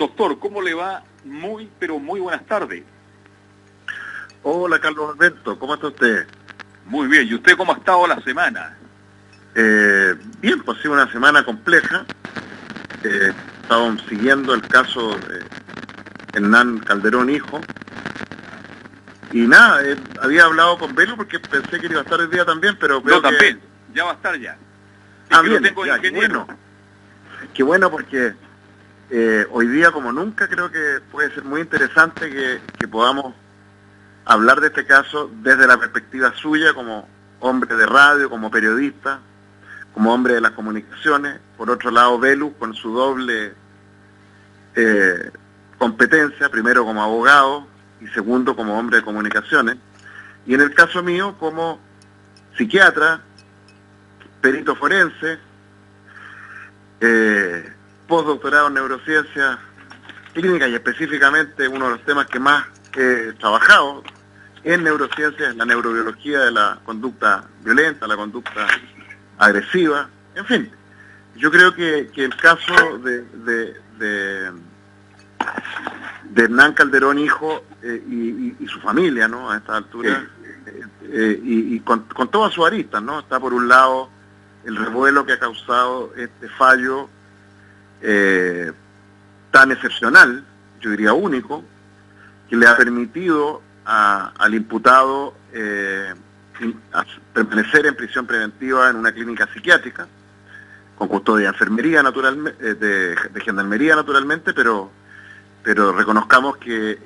Doctor, ¿cómo le va? Pero muy buenas tardes. Hola, Carlos Alberto, ¿cómo está usted? Muy bien, ¿y usted cómo ha estado la semana? Bien, pues ha sido una semana compleja. Estábamos siguiendo el caso de Hernán Calderón, hijo. Y nada, había hablado con Velo porque pensé que iba a estar el día también, pero veo Yo también, ya va a estar ya. Bien, tengo ya, ingeniero. Qué bueno porque hoy día como nunca creo que puede ser muy interesante que podamos hablar de este caso desde la perspectiva suya como hombre de radio, como periodista, como hombre de las comunicaciones. Por otro lado, Velus con su doble competencia, primero como abogado y segundo como hombre de comunicaciones. Y en el caso mío como psiquiatra, perito forense, postdoctorado en neurociencia clínica, y específicamente uno de los temas que más he trabajado en neurociencia es la neurobiología de la conducta violenta, la conducta agresiva. En fin, yo creo que el caso de Hernán Calderón, hijo, y su familia, ¿no? A esta altura, y con todas sus aristas, ¿no? Está por un lado el revuelo que ha causado este fallo tan excepcional, yo diría único, que le ha permitido al imputado permanecer en prisión preventiva en una clínica psiquiátrica, con custodia de enfermería, naturalmente, de gendarmería, naturalmente, pero reconozcamos que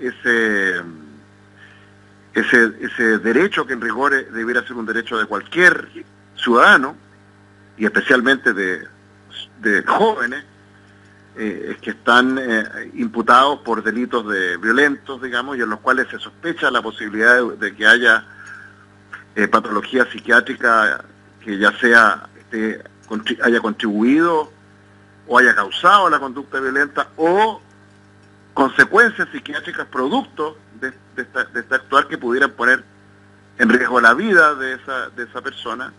ese derecho, que en rigor debiera ser un derecho de cualquier ciudadano, y especialmente de jóvenes, que están imputados por delitos violentos, digamos, y en los cuales se sospecha la posibilidad de que haya patología psiquiátrica que ya sea haya contribuido o haya causado la conducta violenta, o consecuencias psiquiátricas producto de este actuar que pudieran poner en riesgo la vida de esa persona,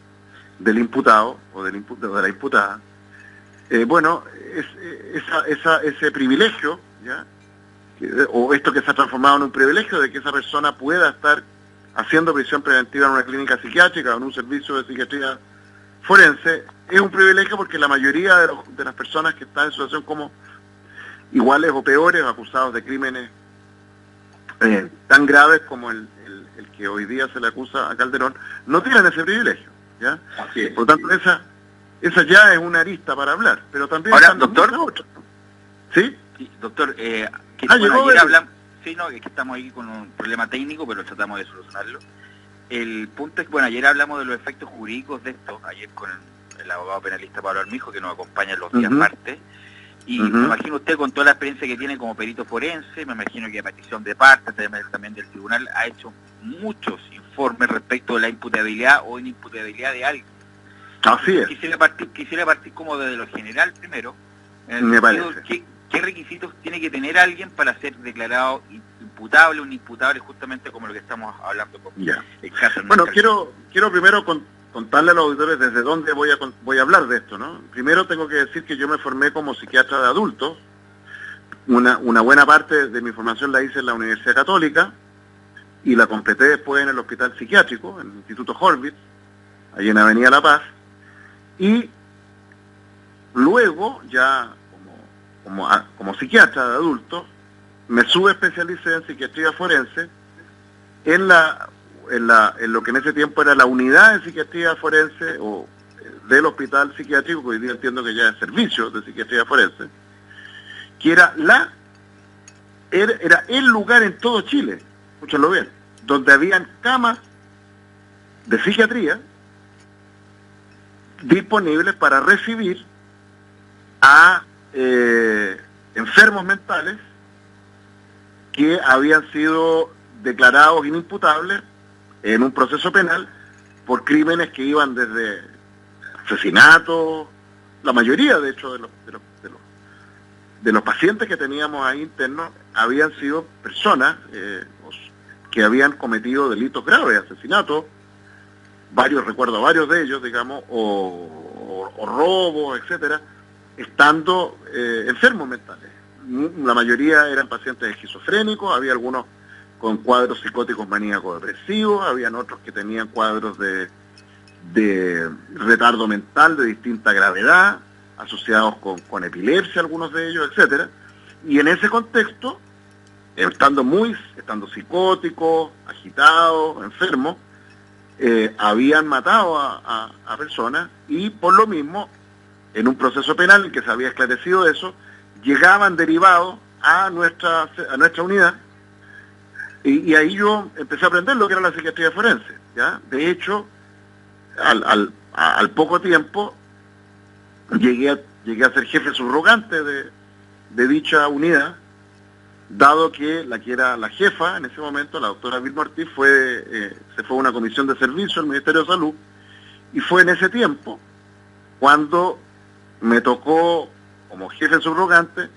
del imputado o de la imputada. Bueno, ese privilegio, ¿ya? O esto que se ha transformado en un privilegio de que esa persona pueda estar haciendo prisión preventiva en una clínica psiquiátrica o en un servicio de psiquiatría forense, es un privilegio porque la mayoría de las personas que están en situación como iguales o peores, acusados de crímenes tan graves como el que hoy día se le acusa a Calderón, no tienen ese privilegio, ¿ya? Así es. Por lo tanto, esa ya es una arista para hablar, pero también... Ahora, doctor, ¿sí? Sí, doctor, llegó ayer hablamos... Sí, no, es que estamos ahí con un problema técnico, pero tratamos de solucionarlo. El punto es que, bueno, ayer hablamos de los efectos jurídicos de esto, ayer con el abogado penalista Pablo Armijo, que nos acompaña los días martes, y me imagino usted, con toda la experiencia que tiene como perito forense, me imagino que a petición de parte, también del tribunal, ha hecho muchos informes respecto de la imputabilidad o inimputabilidad de alguien. Así es. Quisiera partir como desde lo general primero, Me parece. ¿Qué requisitos tiene que tener alguien para ser declarado imputable o inimputable, justamente como lo que estamos hablando con el caso? Bueno, quiero primero contarle a los auditores desde dónde voy a hablar de esto, ¿no? Primero tengo que decir que yo me formé como psiquiatra de adultos. Una buena parte de mi formación la hice en la Universidad Católica y la completé después en el Hospital Psiquiátrico, en el Instituto Horvitz, allí en Avenida La Paz. Y luego, ya como psiquiatra de adultos, me subespecialicé en psiquiatría forense en lo que en ese tiempo era la unidad de psiquiatría forense o del hospital psiquiátrico, que hoy día entiendo que ya es servicio de psiquiatría forense, que era el lugar en todo Chile, escúchenlo bien, donde habían camas de psiquiatría disponibles para recibir a enfermos mentales que habían sido declarados inimputables en un proceso penal por crímenes que iban desde asesinatos. La mayoría, de hecho, de los pacientes que teníamos ahí internos habían sido personas que habían cometido delitos graves, asesinatos, recuerdo varios de ellos, digamos, o robos, etcétera, estando enfermos mentales. la mayoría eran pacientes esquizofrénicos, había algunos con cuadros psicóticos maníaco-depresivos, habían otros que tenían cuadros de retardo mental de distinta gravedad, asociados con epilepsia, algunos de ellos, etcétera. Y en ese contexto, estando psicóticos, agitados, enfermos, habían matado a personas y por lo mismo, en un proceso penal en que se había esclarecido eso, llegaban derivados a nuestra unidad y ahí yo empecé a aprender lo que era la psiquiatría forense, ¿ya? De hecho, al poco tiempo llegué a ser jefe subrogante de dicha unidad, dado que la que era la jefa en ese momento, la doctora Vilma Ortiz, se fue a una comisión de servicio del Ministerio de Salud, y fue en ese tiempo cuando me tocó, como jefe subrogante,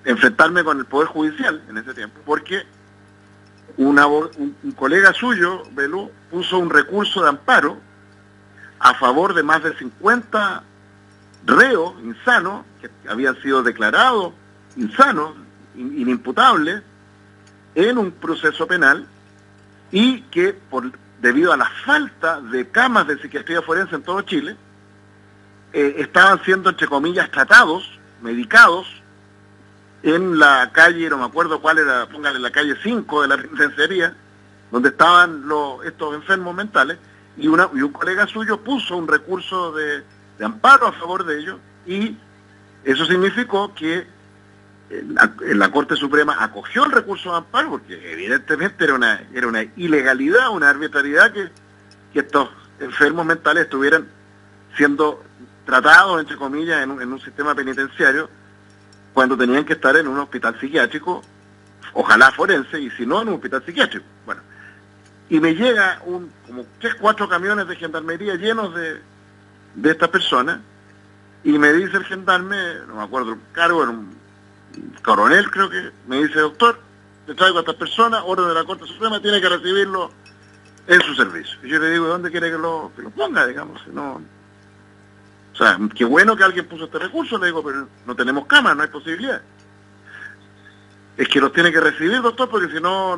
enfrentarme con el Poder Judicial en ese tiempo, porque un colega suyo, Belú, puso un recurso de amparo a favor de más de 50 reos insanos, que habían sido declarados insanos, inimputables, en un proceso penal, y que debido a la falta de camas de psiquiatría forense en todo Chile, estaban siendo, entre comillas, tratados, medicados, en la calle, no me acuerdo cuál era, póngale la calle 5 de la penitenciaría, donde estaban estos enfermos mentales, y un colega suyo puso un recurso de amparo a favor de ellos, y eso significó que la Corte Suprema acogió el recurso de amparo, porque evidentemente era una ilegalidad, una arbitrariedad que estos enfermos mentales estuvieran siendo tratados, entre comillas, en un sistema penitenciario, cuando tenían que estar en un hospital psiquiátrico, ojalá forense, y si no, en un hospital psiquiátrico. Bueno, y me llega como 3-4 camiones de gendarmería llenos de estas personas, y me dice el gendarme, no me acuerdo el cargo, era un coronel creo que, me dice: doctor, le traigo a estas personas, orden de la Corte Suprema, tiene que recibirlo en su servicio. Y yo le digo: ¿dónde quiere que lo ponga, digamos? No, o sea, qué bueno que alguien puso este recurso, le digo, pero no tenemos camas, no hay posibilidad. Es que los tiene que recibir, doctor, porque si no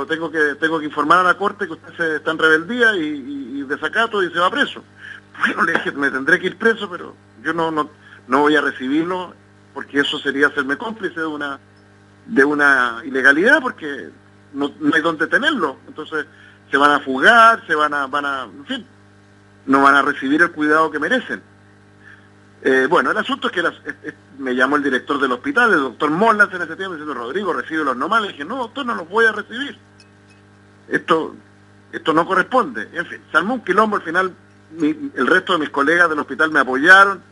tengo que informar a la Corte que usted está en rebeldía y desacato y se va preso. Bueno, le dije: me tendré que ir preso, pero yo no voy a recibirlo, porque eso sería hacerme cómplice de una ilegalidad, porque no hay dónde tenerlo. Entonces se van a fugar, en fin, no van a recibir el cuidado que merecen. Bueno, el asunto es que me llamó el director del hospital, el doctor Molnas, en ese tiempo, diciendo: Rodrigo, recíbelos nomás. Le dije: no, doctor, no los voy a recibir. Esto no corresponde. En fin, se armó un quilombo. Al final el resto de mis colegas del hospital me apoyaron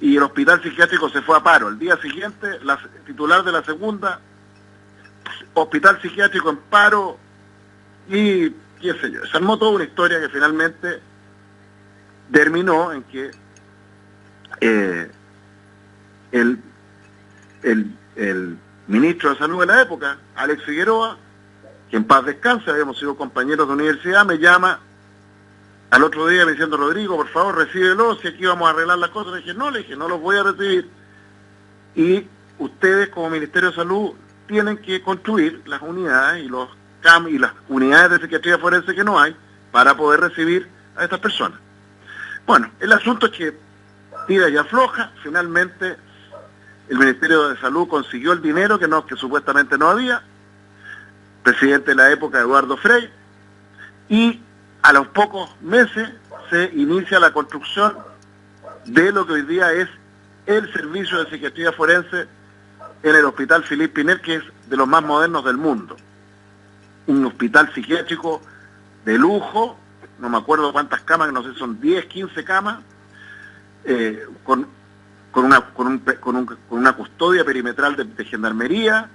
y el hospital psiquiátrico se fue a paro. El día siguiente, la titular de la segunda, hospital psiquiátrico en paro, y qué sé yo. Se armó toda una historia que finalmente terminó en que el ministro de Salud de la época, Alex Figueroa, que en paz descanse, habíamos sido compañeros de universidad, me llama al otro día diciendo: Rodrigo, por favor, recíbelo, si aquí vamos a arreglar las cosas. Le dije: no los voy a recibir. Y ustedes, como Ministerio de Salud, tienen que construir las unidades y las unidades de psiquiatría forense que no hay para poder recibir a estas personas. Bueno, el asunto es que tira y afloja. Finalmente el Ministerio de Salud consiguió el dinero que supuestamente no había, presidente de la época, Eduardo Frei, y a los pocos meses se inicia la construcción de lo que hoy día es el servicio de psiquiatría forense en el Hospital Philippe Pinel, que es de los más modernos del mundo. Un hospital psiquiátrico de lujo, no me acuerdo cuántas camas, no sé si son 10, 15 camas, con una custodia perimetral de gendarmería.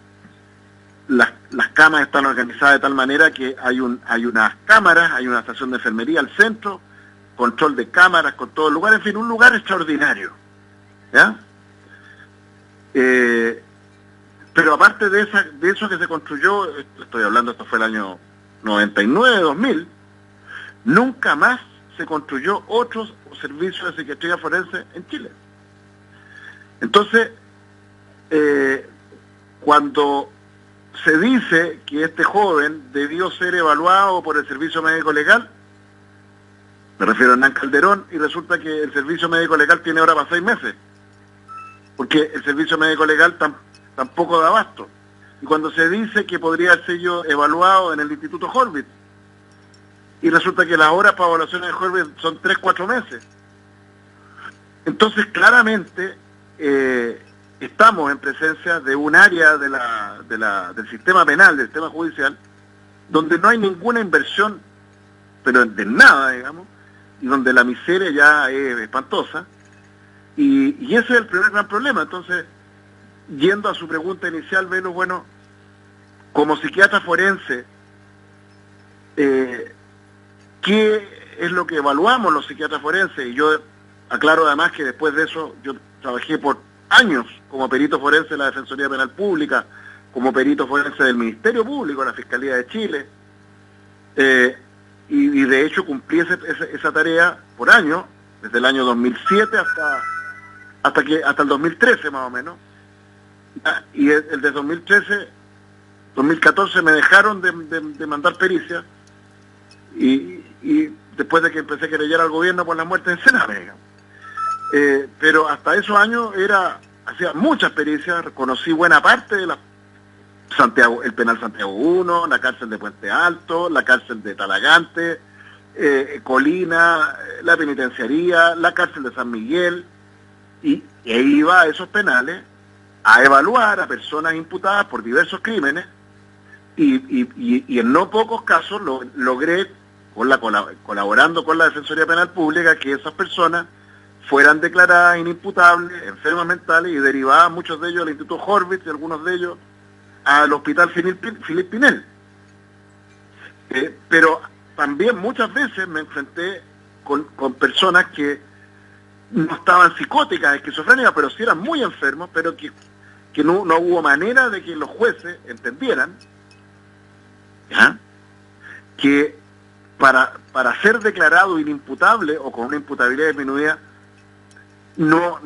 Las camas están organizadas de tal manera que hay unas cámaras, hay una estación de enfermería al centro, control de cámaras con todo el lugar, en fin, un lugar extraordinario, ¿ya? Pero aparte de eso que se construyó, estoy hablando, esto fue el año 99, 2000, nunca más se construyó otro servicio de psiquiatría forense en Chile. Entonces, cuando se dice que este joven debió ser evaluado por el Servicio Médico Legal, me refiero a Hernán Calderón, y resulta que el Servicio Médico Legal tiene ahora para 6 meses, porque el Servicio Médico Legal tampoco da abasto. Y cuando se dice que podría ser yo evaluado en el Instituto Horvitz, y resulta que las horas para evaluación en Horvitz son 3-4 meses. Entonces, claramente, estamos en presencia de un área del sistema penal, del sistema judicial, donde no hay ninguna inversión, pero de nada, digamos, y donde la miseria ya es espantosa, y ese es el primer gran problema. Entonces, yendo a su pregunta inicial, Velo, bueno, como psiquiatra forense, ¿qué es lo que evaluamos los psiquiatras forenses? Y yo aclaro además que después de eso, yo trabajé por años como perito forense de la Defensoría Penal Pública, como perito forense del Ministerio Público, de la Fiscalía de Chile, y de hecho cumplí esa tarea por años, desde el año 2007 hasta el 2013 más o menos, y el de 2014 me dejaron de mandar pericia, y después de que empecé a querellar al gobierno por la muerte de Sename, digamos. Pero hasta esos años hacía muchas pericias, conocí buena parte de el penal Santiago 1, la cárcel de Puente Alto, la cárcel de Talagante, Colina, la penitenciaría, la cárcel de San Miguel, y iba a esos penales a evaluar a personas imputadas por diversos crímenes, y en no pocos casos logré, colaborando con la Defensoría Penal Pública, que esas personas fueran declaradas inimputables, enfermas mentales, y derivadas muchos de ellos al Instituto Horvitz y algunos de ellos al Hospital Philippe Pinel. Pero también muchas veces me enfrenté con personas que no estaban psicóticas, esquizofrénicas, pero sí eran muy enfermos, pero que no hubo manera de que los jueces entendieran, ¿ya?, que para ser declarado inimputable o con una imputabilidad disminuida, no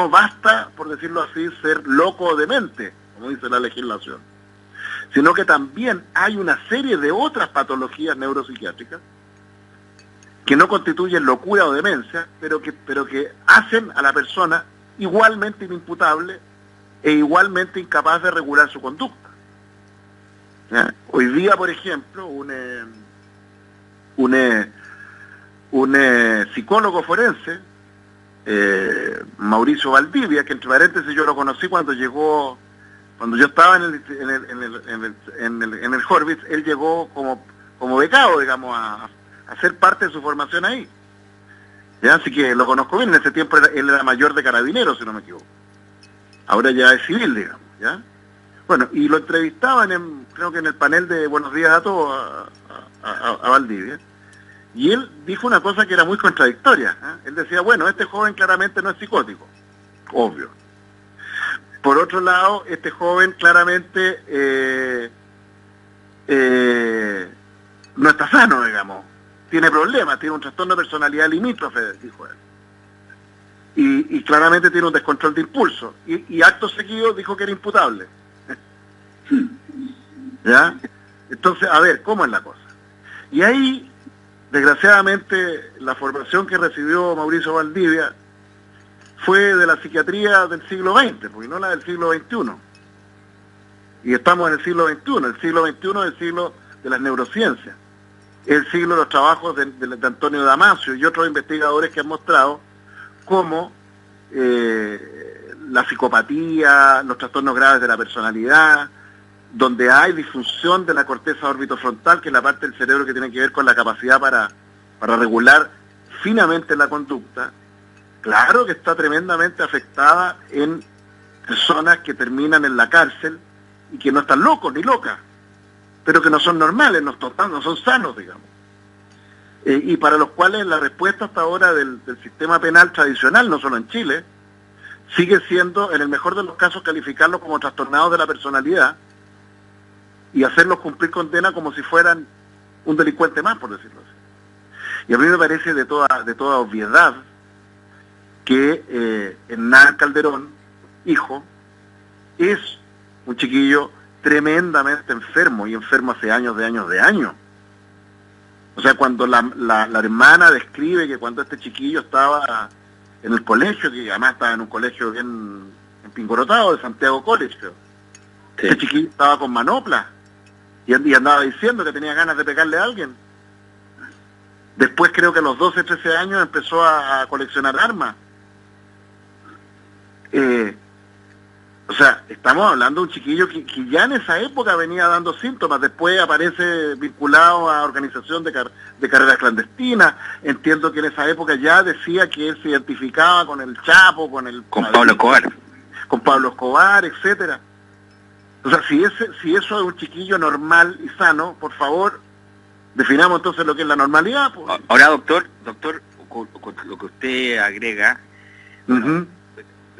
basta, por decirlo así, ser loco o demente, como dice la legislación, sino que también hay una serie de otras patologías neuropsiquiátricas que no constituyen locura o demencia, pero que hacen a la persona igualmente inimputable e igualmente incapaz de regular su conducta. ¿Ya? Hoy día, por ejemplo, un psicólogo forense, Mauricio Valdivia, que entre paréntesis yo lo conocí cuando yo estaba en el Horvitz, él llegó como becado, digamos, a ser parte de su formación ahí. ¿Ya? Así que lo conozco bien. En ese tiempo él era mayor de Carabineros, si no me equivoco. Ahora ya es civil, digamos, ¿ya? Bueno, y lo entrevistaban creo que en el panel de Buenos Días a Todos a Valdivia. Y él dijo una cosa que era muy contradictoria, ¿eh? Él decía, bueno, este joven claramente no es psicótico, obvio. Por otro lado, este joven claramente no está sano, digamos. Tiene problemas, tiene un trastorno de personalidad limítrofe, dijo él. Y claramente tiene un descontrol de impulso. Y acto seguido dijo que era imputable. ¿Ya? Entonces, a ver, ¿cómo es la cosa? Y ahí, desgraciadamente, la formación que recibió Mauricio Valdivia fue de la psiquiatría del siglo XX, porque no la del siglo XXI. Y estamos en el siglo XXI. El siglo XXI es el siglo de las neurociencias. Es el siglo de los trabajos de Antonio Damasio y otros investigadores que han mostrado cómo la psicopatía, los trastornos graves de la personalidad, donde hay disfunción de la corteza orbitofrontal, que es la parte del cerebro que tiene que ver con la capacidad para regular finamente la conducta, claro que está tremendamente afectada en personas que terminan en la cárcel y que no están locos ni locas, pero que no son normales, no son sanos, digamos. Y para los cuales la respuesta hasta ahora del sistema penal tradicional, no solo en Chile, sigue siendo, en el mejor de los casos, calificarlos como trastornados de la personalidad y hacerlos cumplir condena como si fueran un delincuente más, por decirlo así. Y a mí me parece de toda obviedad que Hernán Calderón hijo, es un chiquillo tremendamente enfermo, y enfermo hace años. O sea, cuando la hermana describe que cuando este chiquillo estaba en el colegio, que además estaba en un colegio bien empingorotado, de Santiago College, creo. Sí. Este chiquillo estaba con manopla y andaba diciendo que tenía ganas de pegarle a alguien. Después creo que a los 12, 13 años empezó a coleccionar armas. O sea, estamos hablando de un chiquillo que ya en esa época venía dando síntomas, después aparece vinculado a organización de carreras clandestinas. Entiendo que en esa época ya decía que él se identificaba con el Chapo, con Pablo Escobar. Con Pablo Escobar, etcétera. O sea, si eso es un chiquillo normal y sano, por favor, definamos entonces lo que es la normalidad. Pues. Ahora, doctor, con lo que usted agrega,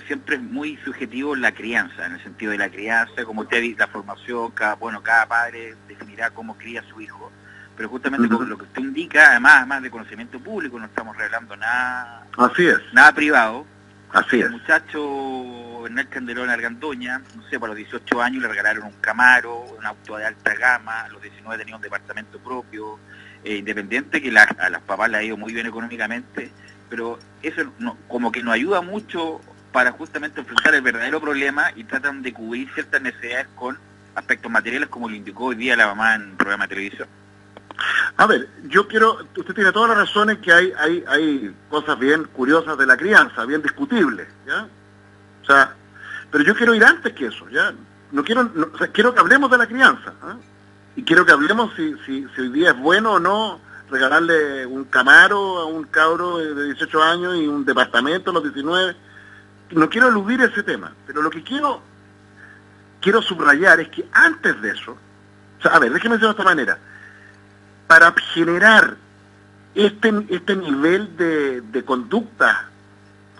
siempre es muy subjetivo la crianza, en el sentido de la crianza, como usted dice, la formación, cada padre definirá cómo cría a su hijo, pero justamente con lo que usted indica, además de conocimiento público, no estamos revelando nada. Así es. Nada privado. Así es. El muchacho Bernal Calderón Argandoña, no sé, para los 18 años le regalaron un Camaro, un auto de alta gama, a los 19 tenía un departamento propio, independiente, que a las papás le ha ido muy bien económicamente, pero eso como que no ayuda mucho para justamente enfrentar el verdadero problema, y tratan de cubrir ciertas necesidades con aspectos materiales, como lo indicó hoy día la mamá en un programa de televisión. A ver, usted tiene toda la razón en que hay cosas bien curiosas de la crianza, bien discutibles, ¿ya? O sea, pero yo quiero ir antes que eso, ¿ya? Quiero que hablemos de la crianza, ¿eh? Y quiero que hablemos si hoy día es bueno o no regalarle un Camaro a un cabro de 18 años y un departamento a los 19. No quiero eludir ese tema, pero lo que quiero subrayar es que antes de eso, o sea, a ver, déjeme decirlo de esta manera, para generar este nivel de conductas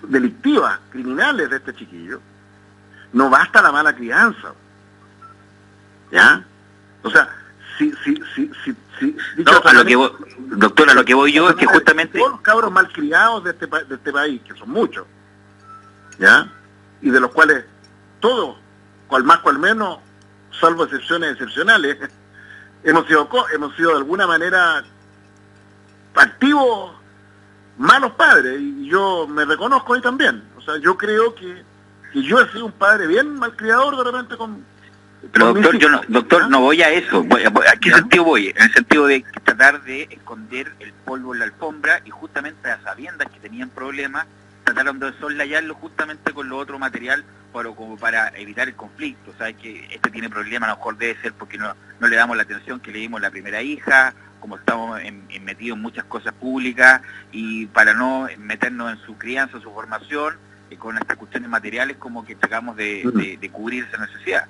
delictivas, criminales de este chiquillo, no basta la mala crianza, ¿ya? O sea, doctor, a lo que voy yo es que justamente todos los cabros malcriados de este país, que son muchos, ¿ya? Y de los cuales todos, cual más cual menos, salvo excepciones excepcionales, hemos sido de alguna manera activos malos padres, y yo me reconozco ahí también. O sea, yo creo que yo he sido un padre bien malcriador de repente Pero doctor, no voy a eso. ¿A qué sentido voy? En el sentido de tratar de esconder el polvo en la alfombra, y justamente a sabiendas que tenían problemas, trataron de soslayarlo justamente con lo otro material como para evitar el conflicto. ¿Sabes? Que este tiene problemas, a lo mejor debe ser porque no le damos la atención que le dimos a la primera hija, como estamos metidos en muchas cosas públicas, y para no meternos en su crianza, en su formación, con estas cuestiones materiales, como que tratamos de cubrir esa necesidad.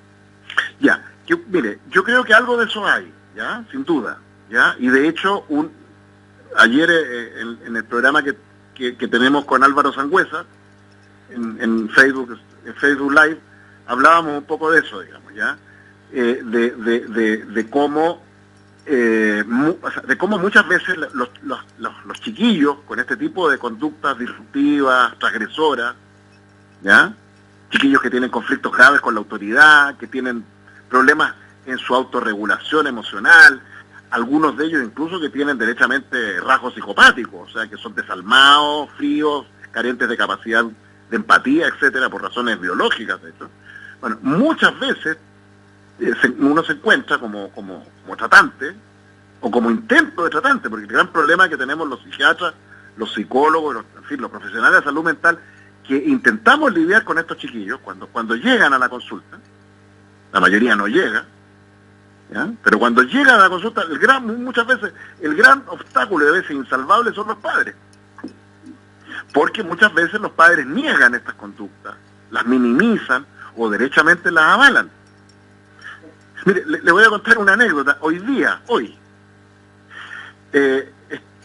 Ya, mire, yo creo que algo de eso hay, ¿ya? Sin duda, ¿ya? Y de hecho, ayer en el programa que tenemos con Álvaro Sangüesa, en Facebook Live, hablábamos un poco de eso, digamos, ¿ya? De cómo muchas veces los chiquillos con este tipo de conductas disruptivas, transgresoras, ¿ya? Chiquillos que tienen conflictos graves con la autoridad, que tienen problemas en su autorregulación emocional, algunos de ellos incluso que tienen derechamente rasgos psicopáticos, o sea, que son desalmados, fríos, carentes de capacidad de empatía, etcétera, por razones biológicas, de hecho. Bueno, muchas veces uno se encuentra como tratante, o como intento de tratante, porque el gran problema que tenemos los psiquiatras, los psicólogos, los profesionales de salud mental, que intentamos lidiar con estos chiquillos cuando llegan a la consulta. La mayoría no llega, ¿ya? Pero cuando llegan a la consulta, muchas veces el gran obstáculo, y a veces insalvable, son los padres. Porque muchas veces los padres niegan estas conductas, las minimizan o derechamente las avalan. Mire, le voy a contar una anécdota. Hoy,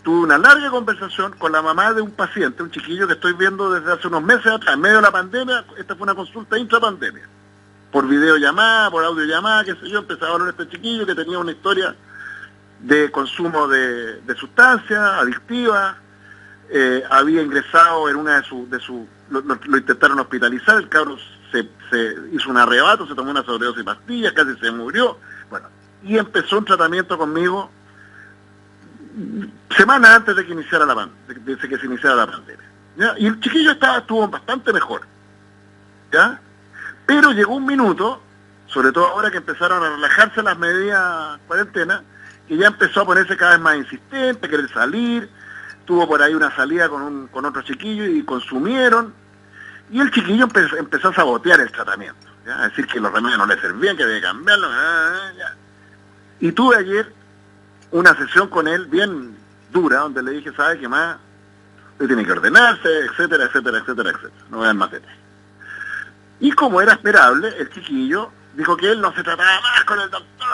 tuve una larga conversación con la mamá de un paciente, un chiquillo que estoy viendo desde hace unos meses atrás, en medio de la pandemia. Esta fue una consulta intrapandemia, por videollamada, por audiollamada, qué sé yo. Empezaba a hablar este chiquillo que tenía una historia de consumo de sustancias adictivas, había ingresado en una lo intentaron hospitalizar, el cabro se hizo un arrebato, se tomó una sobredosis de pastillas, casi se murió. Bueno, y empezó un tratamiento conmigo semanas antes de que iniciara de que se iniciara la pandemia, ¿ya? Y el chiquillo estuvo bastante mejor, ¿ya? Pero llegó un minuto, sobre todo ahora que empezaron a relajarse las medidas cuarentena, que ya empezó a ponerse cada vez más insistente, querer salir, tuvo por ahí una salida con otro chiquillo y consumieron, y el chiquillo empezó a sabotear el tratamiento, ¿ya? A decir que los remedios no le servían, que había que cambiarlo, ya. Y tuve ayer una sesión con él bien dura, donde le dije, ¿sabe qué más? Usted tiene que ordenarse, etcétera, etcétera, etcétera, etcétera. No voy a dar más detalles. Y como era esperable, el chiquillo dijo que él no se trataba más con el doctor,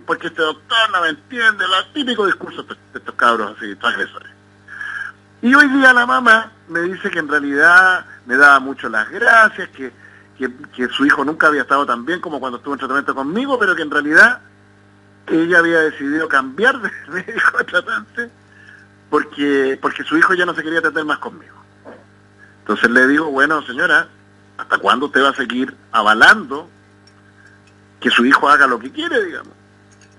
porque este doctor no me entiende, el típico discurso de estos cabros así, transgresores. Y hoy día la mamá me dice que en realidad me daba mucho las gracias, que su hijo nunca había estado tan bien como cuando estuvo en tratamiento conmigo, pero que en realidad ella había decidido cambiar de médico a tratante porque su hijo ya no se quería atender más conmigo. Entonces le digo, bueno, señora, ¿hasta cuándo usted va a seguir avalando que su hijo haga lo que quiere, digamos?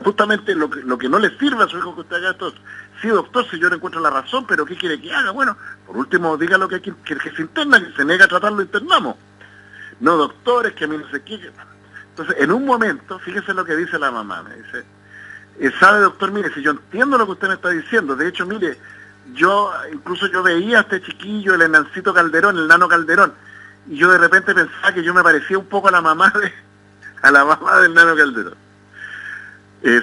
Justamente lo que no le sirve a su hijo que usted haga esto. Sí, doctor, si yo no encuentro la razón, pero ¿qué quiere que haga? Bueno, por último, diga lo que se interna, que se niega a tratarlo, internamos. No, doctor, es que a mí no sé qué. Entonces, en un momento, fíjese lo que dice la mamá, me dice, sabe, doctor, mire, si yo entiendo lo que usted me está diciendo, de hecho, mire, yo veía a este chiquillo, el Enancito Calderón, el Nano Calderón, y yo de repente pensaba que yo me parecía un poco a la mamá del Nano Calderón.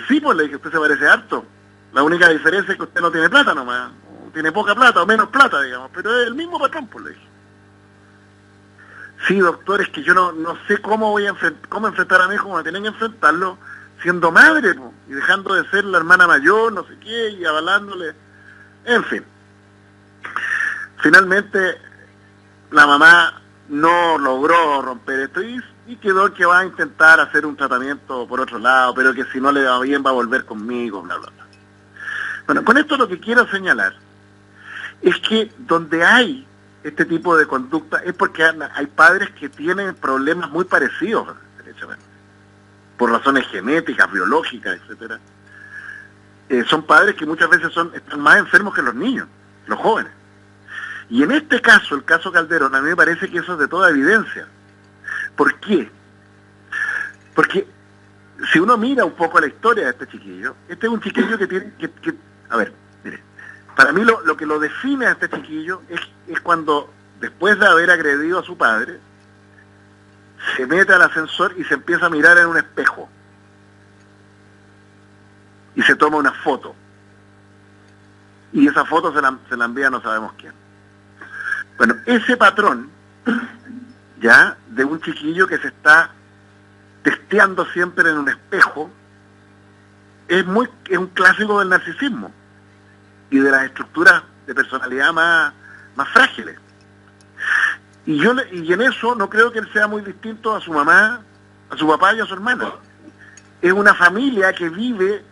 Sí, pues le dije, usted se parece harto. La única diferencia es que usted no tiene plata nomás, tiene poca plata o menos plata, digamos, pero es el mismo patrón, pues le dije. Sí, doctor, es que yo no sé cómo cómo enfrentar a mi hijo, como tienen que enfrentarlo siendo madre, pues, y dejando de ser la hermana mayor, no sé qué, y avalándole, en fin. Finalmente, la mamá no logró romper esto y quedó que va a intentar hacer un tratamiento por otro lado, pero que si no le va bien va a volver conmigo, bla, bla, bla. Bueno, con esto lo que quiero señalar es que donde hay este tipo de conducta es porque hay padres que tienen problemas muy parecidos, derechamente, por razones genéticas, biológicas, etcétera. Son padres que muchas veces están más enfermos que los niños, los jóvenes. Y en este caso, el caso Calderón, a mí me parece que eso es de toda evidencia. ¿Por qué? Porque si uno mira un poco la historia de este chiquillo, este es un chiquillo que tiene a ver, mire, para mí lo que lo define a este chiquillo es cuando, después de haber agredido a su padre, se mete al ascensor y se empieza a mirar en un espejo. Y se toma una foto. Y esa foto se la envía a no sabemos quién. Bueno, ese patrón, ya, de un chiquillo que se está testeando siempre en un espejo, es un clásico del narcisismo y de las estructuras de personalidad más frágiles. Y en eso no creo que él sea muy distinto a su mamá, a su papá y a su hermana. Es una familia que vive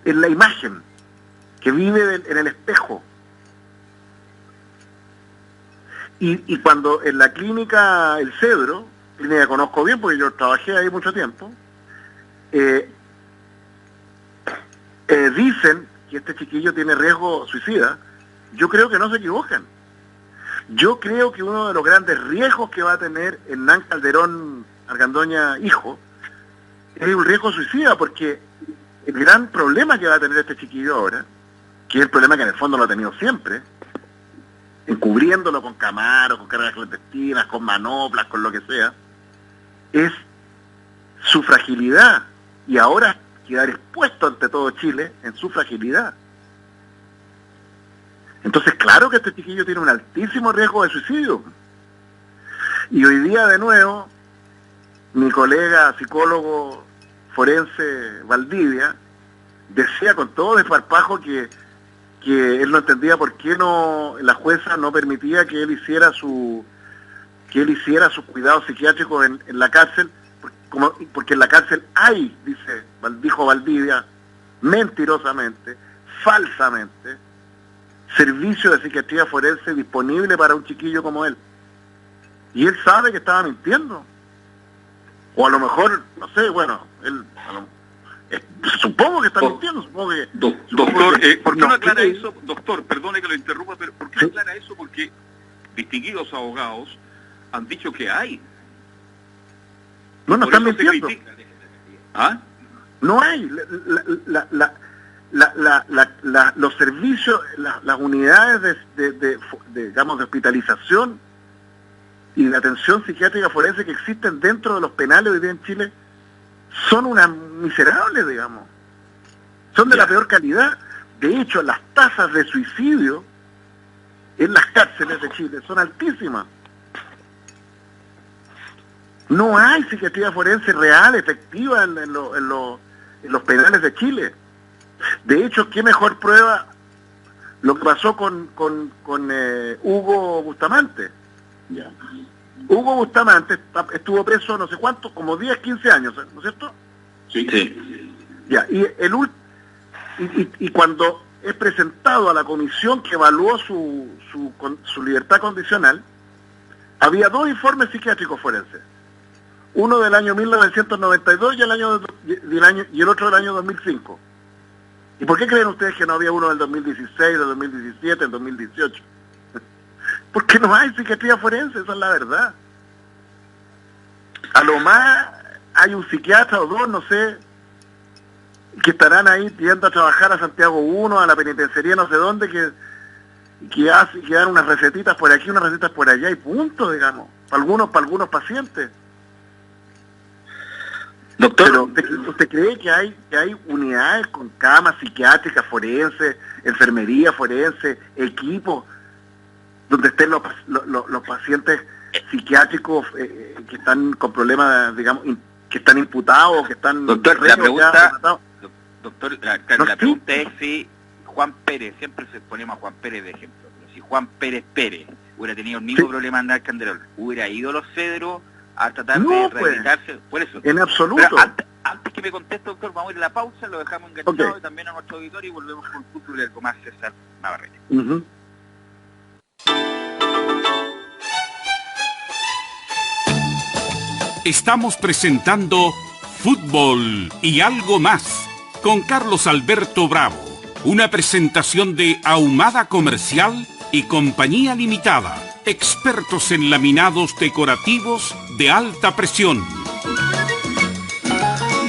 en la imagen, que vive en el espejo. Y cuando en la clínica El Cedro, clínica que conozco bien porque yo trabajé ahí mucho tiempo, dicen que este chiquillo tiene riesgo suicida, yo creo que no se equivocan. Yo creo que uno de los grandes riesgos que va a tener Hernán Calderón Argandoña, hijo, es un riesgo suicida, porque el gran problema que va a tener este chiquillo ahora, que es el problema que en el fondo lo ha tenido siempre, encubriéndolo con camaros, con cargas clandestinas, con manoplas, con lo que sea, es su fragilidad, y ahora quedar expuesto ante todo Chile en su fragilidad. Entonces, claro que este chiquillo tiene un altísimo riesgo de suicidio. Y hoy día, de nuevo, mi colega psicólogo forense Valdivia decía con todo desparpajo que él no entendía por qué la jueza no permitía que él hiciera su cuidado psiquiátrico en la cárcel, porque en la cárcel hay, dijo Valdivia, mentirosamente, falsamente, servicio de psiquiatría forense disponible para un chiquillo como él. Y él sabe que estaba mintiendo. O a lo mejor, no sé, bueno, él supongo que está mintiendo, supongo que... Doctor, ¿por qué no aclara cree. eso? Doctor, perdone que lo interrumpa, pero ¿por qué no aclara eso? Porque distinguidos abogados han dicho que hay. No Por están eso se mintiendo. critica. ¿Ah? No hay. Los servicios, las unidades digamos, de hospitalización y de atención psiquiátrica forense que existen dentro de los penales hoy día en Chile son unas miserables, digamos. Son de la peor calidad. De hecho, las tasas de suicidio en las cárceles de Chile son altísimas. No hay psiquiatría forense real, efectiva en los penales de Chile. De hecho, ¿qué mejor prueba lo que pasó con Hugo Bustamante? Ya. Hugo Bustamante estuvo preso no sé cuánto, como 10, 15 años, ¿no es cierto? Sí. Ya, y cuando es presentado a la comisión que evaluó su libertad condicional, había 2 informes psiquiátricos forenses. Uno del año 1992 y el otro del año 2005. ¿Y por qué creen ustedes que no había uno del 2016, del 2017, del 2018? Porque no hay psiquiatría forense, esa es la verdad. A lo más hay un psiquiatra o 2, no sé, que estarán ahí yendo a trabajar a Santiago 1, a la penitenciaría no sé dónde, que dan unas recetitas por aquí, unas recetas por allá y punto, digamos, para algunos pacientes. Doctor, Pero ¿usted cree que hay unidades con camas psiquiátricas forenses, enfermería forense, equipos donde estén los pacientes psiquiátricos que están con problemas, digamos, que están imputados, que están... Doctor, la pregunta, ¿No? la pregunta es si Juan Pérez, siempre se ponemos a Juan Pérez de ejemplo, pero si Juan Pérez hubiera tenido el mismo problema de andar Canderol, ¿hubiera ido a Los Cedros a tratar de rehabilitarse? Por eso. En absoluto. Pero antes que me conteste, doctor, vamos a ir a la pausa, lo dejamos enganchado y también a nuestro auditorio y volvemos con el fútbol y algo más, César Navarrete. Uh-huh. Estamos presentando Fútbol y algo más con Carlos Alberto Bravo, una presentación de Ahumada Comercial y Compañía Limitada, expertos en laminados decorativos de alta presión.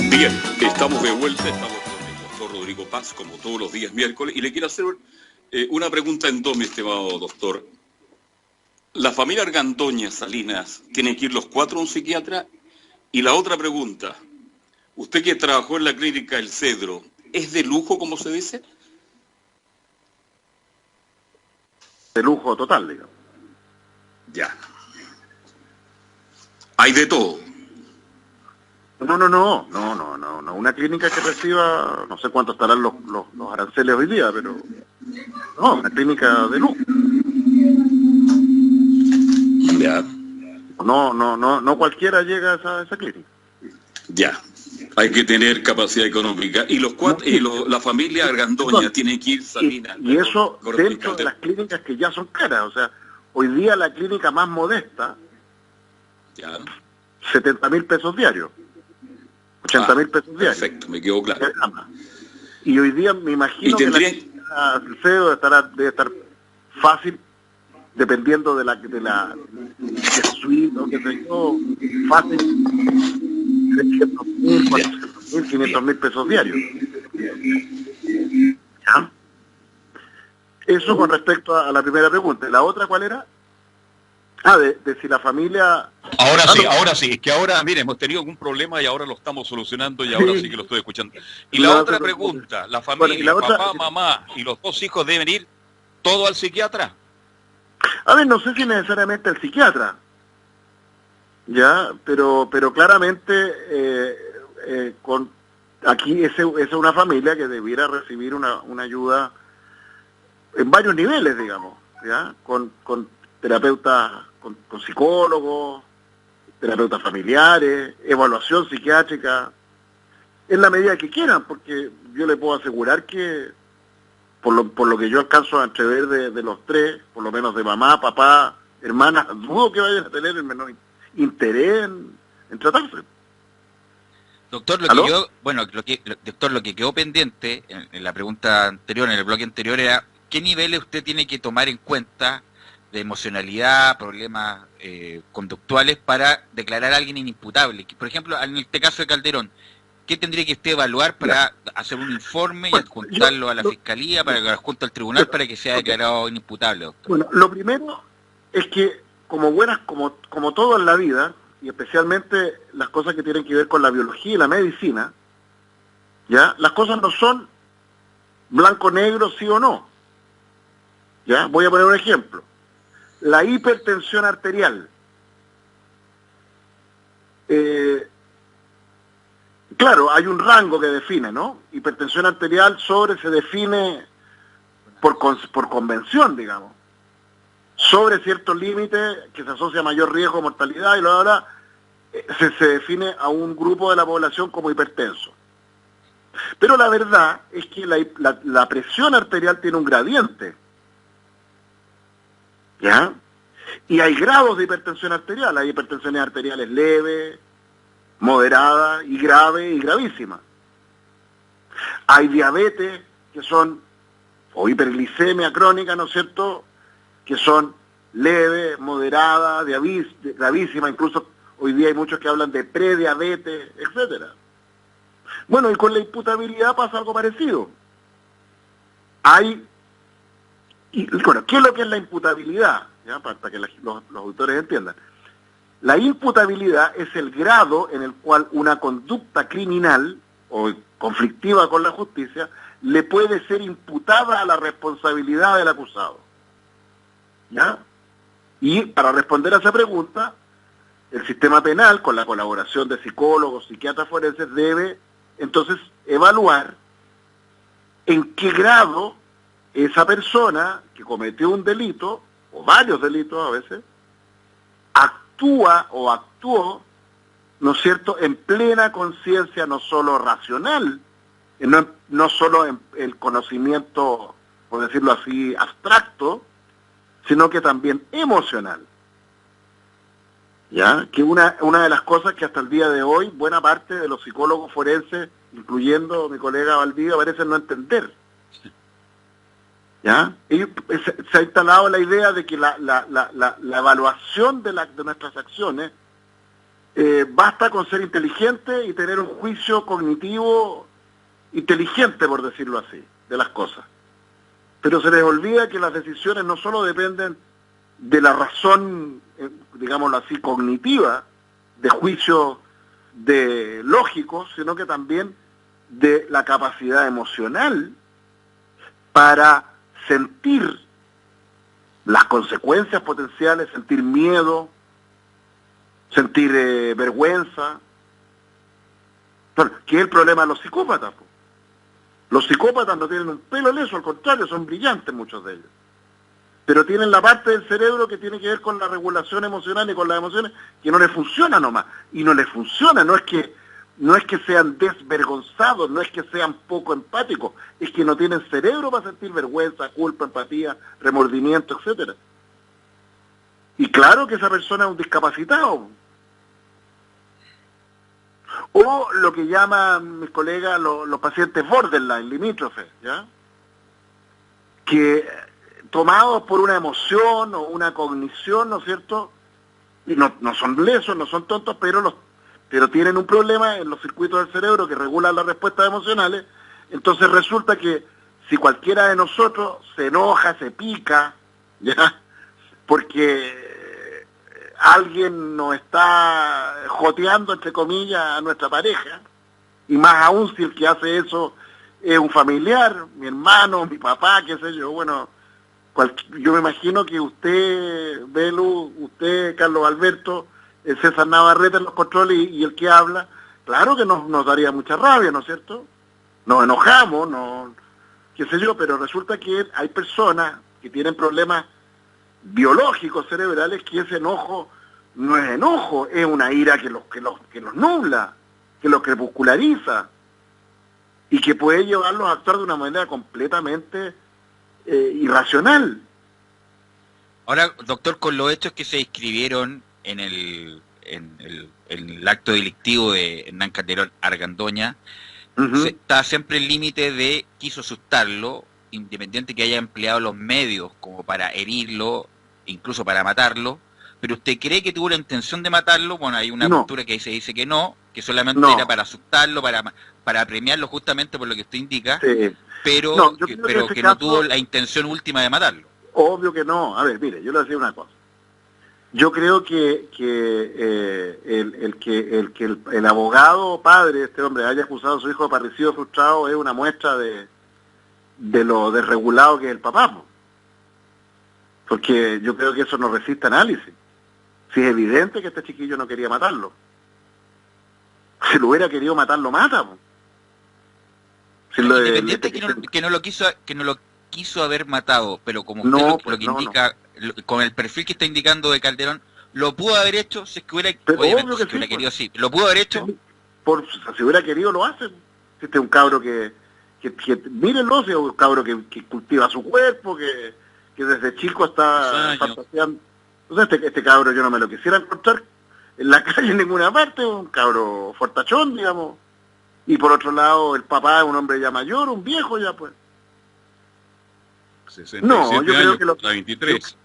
Bien, estamos de vuelta, estamos con el doctor Rodrigo Paz, como todos los días miércoles, y le quiero hacer una pregunta en dos, mi estimado doctor. La familia Argandoña Salinas, ¿tienen que ir los 4 a un psiquiatra? Y la otra pregunta, usted que trabajó en la clínica El Cedro, ¿es de lujo, como se dice? De lujo total, digamos. Ya. Hay de todo. No. Una clínica que reciba, no sé cuánto estarán los aranceles hoy día, pero... No, una clínica de lujo. Ya. No cualquiera llega a esa clínica. Ya. Hay que tener capacidad económica. Y la familia Argandoña tiene que ir Salinas. Y eso dentro de las clínicas que ya son caras. O sea, hoy día la clínica más modesta, ya. 70.000 pesos diarios. 80.000 pesos diarios. Perfecto, me quedó claro. Y hoy día me imagino que el CEDO debe estar fácil, dependiendo de la suite o qué sé yo, fácil, 300.000, 400.000, 500.000 pesos diarios. ¿Ya? Eso con respecto a la primera pregunta. ¿La otra cuál era? De si la familia... Ahora sí, es que ahora, mire, hemos tenido algún problema y ahora lo estamos solucionando y ahora sí que lo estoy escuchando. Y la otra pregunta, la familia, papá, mamá y los 2 hijos deben ir todo al psiquiatra. A ver, no sé si necesariamente al psiquiatra, ya, pero claramente aquí es una familia que debiera recibir una ayuda en varios niveles, digamos, ya, con terapeutas, con psicólogos, terapeutas familiares, evaluación psiquiátrica, en la medida que quieran, porque yo le puedo asegurar que por lo que yo alcanzo a entrever de los 3, por lo menos de mamá, papá hermanas, dudo que vayan a tener el menor interés en tratarse. Doctor, doctor, lo que quedó pendiente en la pregunta anterior, en el bloque anterior, era ¿qué niveles usted tiene que tomar en cuenta de emocionalidad, problemas conductuales para declarar a alguien inimputable? Por ejemplo, en este caso de Calderón, ¿qué tendría que usted evaluar para hacer un informe y adjuntarlo a la Fiscalía, para que lo adjunte al Tribunal para que sea declarado inimputable, doctor? Bueno, lo primero es que como todo en la vida, y especialmente las cosas que tienen que ver con la biología y la medicina, ¿ya? Las cosas no son blanco-negro, sí o no. ¿Ya? Voy a poner un ejemplo. La hipertensión arterial. Claro, hay un rango que define, ¿no? Hipertensión arterial se define por convención, digamos. Sobre ciertos límites que se asocia a mayor riesgo de mortalidad y se define a un grupo de la población como hipertenso. Pero la verdad es que la presión arterial tiene un gradiente, ¿ya? Y hay grados de hipertensión arterial. Hay hipertensiones arteriales leves, moderadas y grave y gravísima. Hay diabetes o hiperglicemia crónica, ¿no es cierto?, que son leve, moderada, gravísima, incluso hoy día hay muchos que hablan de prediabetes, etcétera. Bueno, y con la imputabilidad pasa algo parecido. ¿Qué es lo que es la imputabilidad? ¿Ya? Para que los auditores entiendan. La imputabilidad es el grado en el cual una conducta criminal o conflictiva con la justicia le puede ser imputada a la responsabilidad del acusado. ¿Ya? Y para responder a esa pregunta, el sistema penal, con la colaboración de psicólogos, psiquiatras forenses, debe entonces evaluar en qué grado esa persona que cometió un delito, o varios delitos a veces, actúa o actuó, ¿no es cierto?, en plena conciencia, no solo racional, no solo en el conocimiento, por decirlo así, abstracto, sino que también emocional. ¿Ya? Que una de las cosas que hasta el día de hoy buena parte de los psicólogos forenses, incluyendo mi colega Valdivia, parecen no entender. ¿Ya? Y se ha instalado la idea de que la evaluación de nuestras acciones basta con ser inteligente y tener un juicio cognitivo inteligente, por decirlo así, de las cosas. Pero se les olvida que las decisiones no solo dependen de la razón, digámoslo así, cognitiva, de juicio lógico, sino que también de la capacidad emocional para sentir las consecuencias potenciales, sentir miedo, sentir vergüenza. Bueno, ¿qué es el problema de los psicópatas? Los psicópatas no tienen un pelo leso, al contrario, son brillantes muchos de ellos. Pero tienen la parte del cerebro que tiene que ver con la regulación emocional y con las emociones que no les funciona nomás. Y no les funciona, no es que sean desvergonzados, no es que sean poco empáticos, es que no tienen cerebro para sentir vergüenza, culpa, empatía, remordimiento, etcétera. Y claro que esa persona es un discapacitado. O lo que llaman mis colegas los pacientes borderline, limítrofes, ¿ya? Que tomados por una emoción o una cognición, ¿no es cierto? Y no son lesos, no son tontos, pero tienen un problema en los circuitos del cerebro que regulan las respuestas emocionales. Entonces resulta que si cualquiera de nosotros se enoja, se pica, ¿ya? Porque alguien nos está joteando, entre comillas, a nuestra pareja, y más aún si el que hace eso es un familiar, mi hermano, mi papá, qué sé yo, bueno, yo me imagino que usted, Belu, usted, Carlos Alberto, César Navarrete en los controles y el que habla, claro que nos daría mucha rabia, ¿no es cierto? Nos enojamos, qué sé yo, pero resulta que hay personas que tienen problemas biológicos cerebrales que ese enojo no es enojo, es una ira que los nubla, que los crepusculariza y que puede llevarlos a actuar de una manera completamente irracional. Ahora, doctor, con los hechos que se inscribieron en el acto delictivo de Hernán Calderón Argandoña, está siempre el límite de quiso asustarlo, independiente que haya empleado los medios como para herirlo, incluso para matarlo. ¿Pero usted cree que tuvo la intención de matarlo? Bueno, hay una postura que se dice que no, que solamente era para asustarlo, para premiarlo justamente por lo que usted indica, pero que no tuvo la intención última de matarlo. Obvio que no. A ver, mire, yo le decía una cosa. Yo creo que el abogado padre de este hombre haya acusado a su hijo de parricidio frustrado es una muestra de lo desregulado que es el papá, ¿no? Porque yo creo que eso no resiste análisis. Si es evidente que este chiquillo no quería matarlo. Si lo hubiera querido matar, lo mata, ¿no? Si independiente que no lo quiso haber matado, pero como usted lo que indica, con el perfil que está indicando de Calderón, lo pudo haber hecho si es que hubiera, querido, sí, lo pudo haber hecho. Si hubiera querido, lo hace. Este es un cabro que mírenlo, si es un cabro que cultiva su cuerpo, que desde chico está fantaseando. Entonces este cabro yo no me lo quisiera encontrar en la calle en ninguna parte, un cabro fortachón, digamos. Y por otro lado, el papá es un hombre ya mayor, un viejo ya, pues. 67 años contra 23.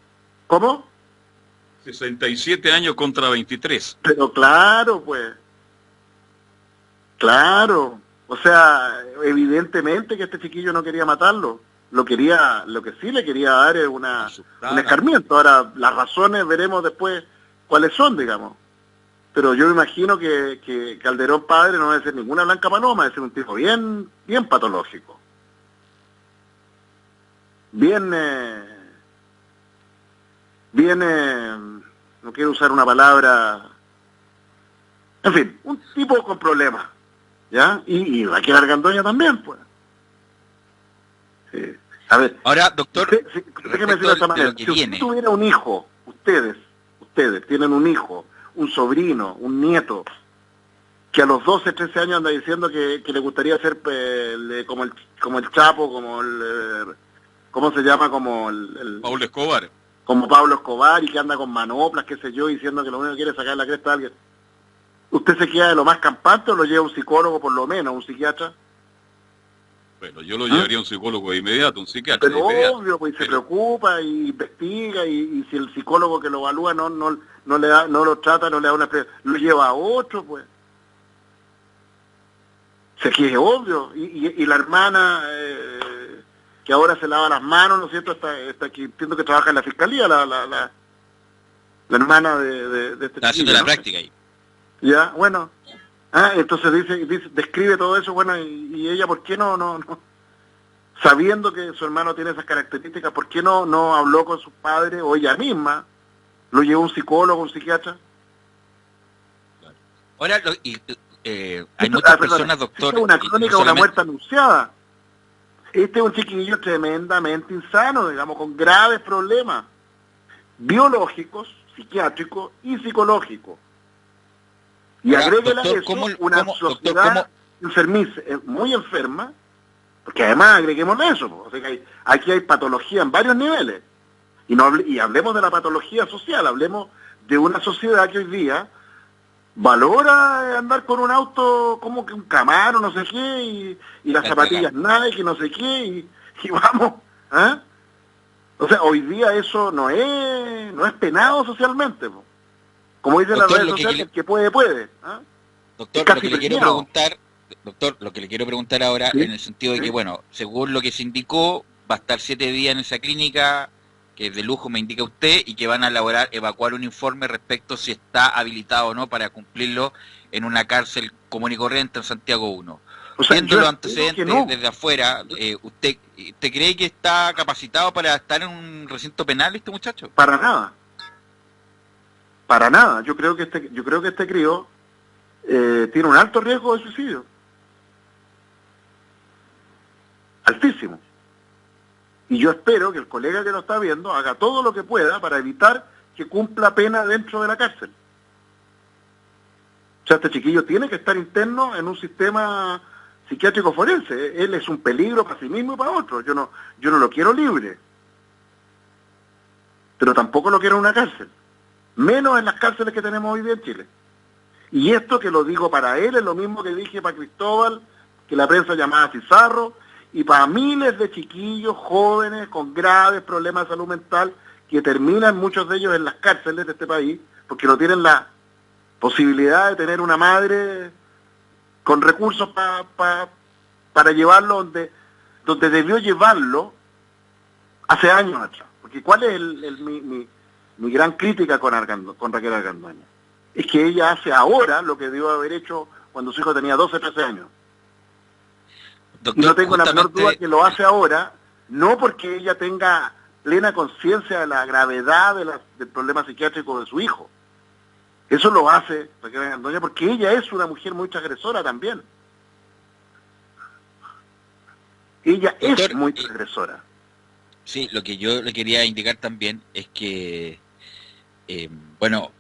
¿Cómo? 67 años contra 23. Pero claro, pues. Claro. O sea, evidentemente que este chiquillo no quería matarlo. Lo que sí le quería dar es un escarmiento. Ahora, las razones veremos después cuáles son, digamos. Pero yo me imagino que Calderón padre no debe ser ninguna blanca paloma, debe ser un tipo bien patológico. No quiero usar una palabra, en fin, un tipo con problemas, ¿ya? Y Raquel Argandoña también, pues. Sí. A ver, ahora, doctor, déjeme decirlo de esta manera, si usted tuviera un hijo, ustedes tienen un hijo, un sobrino, un nieto, que a los 12, 13 años anda diciendo que le gustaría ser como el Chapo, como el... ¿Cómo se llama? Como Pablo Escobar. Como Pablo Escobar, y que anda con manoplas, qué sé yo, diciendo que lo único que quiere es sacar la cresta a alguien. ¿Usted se queda de lo más campante o lo lleva un psicólogo por lo menos, un psiquiatra? Bueno, yo lo llevaría a un psicólogo de inmediato, un psiquiatra. Pero obvio, pues se preocupa y investiga, y si el psicólogo que lo evalúa no lo trata, no le da una explicación, lo lleva a otro, pues. O sea, que es obvio. Y la hermana... que ahora se lava las manos, ¿no es cierto? Está aquí, entiendo que trabaja en la fiscalía, la hermana de este está haciendo la práctica ahí. Ya, bueno. Entonces describe todo eso, bueno, y ella, ¿por qué no? Sabiendo que su hermano tiene esas características, ¿por qué no habló con sus padres, o ella misma, lo llevó a un psicólogo, un psiquiatra? Ahora, hay muchas personas, doctor... Es una crónica de una muerte anunciada. Este es un chiquillo tremendamente insano, digamos, con graves problemas biológicos, psiquiátricos y psicológicos. Y agréguele a eso una sociedad enfermiza, muy enferma, porque además agreguémosle eso, o sea que aquí hay patología en varios niveles. Y hablemos de la patología social, hablemos de una sociedad que hoy día valora andar con un auto como que un Camaro, no sé qué, y las zapatillas Nike, no sé qué, y vamos, ¿eh? O sea, hoy día eso no es penado socialmente, po. Como dicen las redes sociales, el que puede. ¿Eh? Doctor, lo que le quiero preguntar ahora, ¿sí? En el sentido de que, bueno, según lo que se indicó, va a estar 7 días en esa clínica, que de lujo me indica usted, y que van a evacuar un informe respecto si está habilitado o no para cumplirlo en una cárcel común y corriente en Santiago 1. O sea, viendo los antecedentes desde afuera, ¿usted cree que está capacitado para estar en un recinto penal este muchacho? Para nada. Para nada. Yo creo que este crío tiene un alto riesgo de suicidio. Altísimo. Y yo espero que el colega que lo está viendo haga todo lo que pueda para evitar que cumpla pena dentro de la cárcel. O sea, este chiquillo tiene que estar interno en un sistema psiquiátrico forense. Él es un peligro para sí mismo y para otros. Yo no lo quiero libre. pero tampoco lo quiero en una cárcel, menos en las cárceles que tenemos hoy día en Chile. Y esto que lo digo para él es lo mismo que dije para Cristóbal, que la prensa llamaba Cizarro, y para miles de chiquillos jóvenes con graves problemas de salud mental que terminan muchos de ellos en las cárceles de este país porque no tienen la posibilidad de tener una madre con recursos para llevarlo donde debió llevarlo hace años atrás. Porque ¿cuál es mi gran crítica con Raquel Argandoña? Es que ella hace ahora lo que debió haber hecho cuando su hijo tenía 12, 13 años. Doctor, y no tengo la menor duda que lo hace ahora, no porque ella tenga plena conciencia de la gravedad del problema psiquiátrico de su hijo. Eso lo hace Raquel Argandoña porque ella es una mujer muy transgresora también. Ella es muy transgresora. Sí, lo que yo le quería indicar también es que, bueno,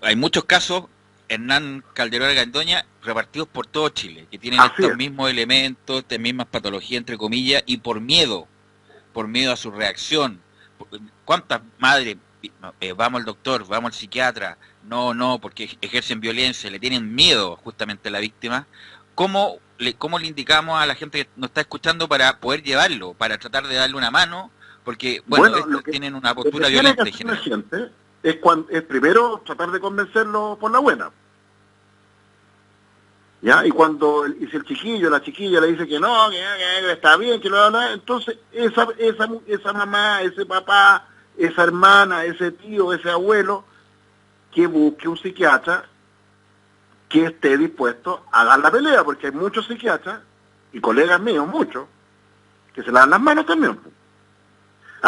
hay muchos casos, Hernán Calderón Argandoña, repartidos por todo Chile, que tienen estos mismos elementos, estas mismas patologías, entre comillas, y por miedo a su reacción. ¿Cuántas madres, vamos al doctor, vamos al psiquiatra, no, porque ejercen violencia, le tienen miedo justamente a la víctima? ¿Cómo le indicamos a la gente que nos está escuchando para poder llevarlo, para tratar de darle una mano? Porque, bueno, tienen una postura violenta en general. Es primero tratar de convencerlo por la buena. ¿Ya? Y si el chiquillo, la chiquilla le dice que no, que está bien, que lo habla, entonces esa mamá, ese papá, esa hermana, ese tío, ese abuelo, que busque un psiquiatra que esté dispuesto a dar la pelea, porque hay muchos psiquiatras, y colegas míos, muchos, que se lavan las manos también.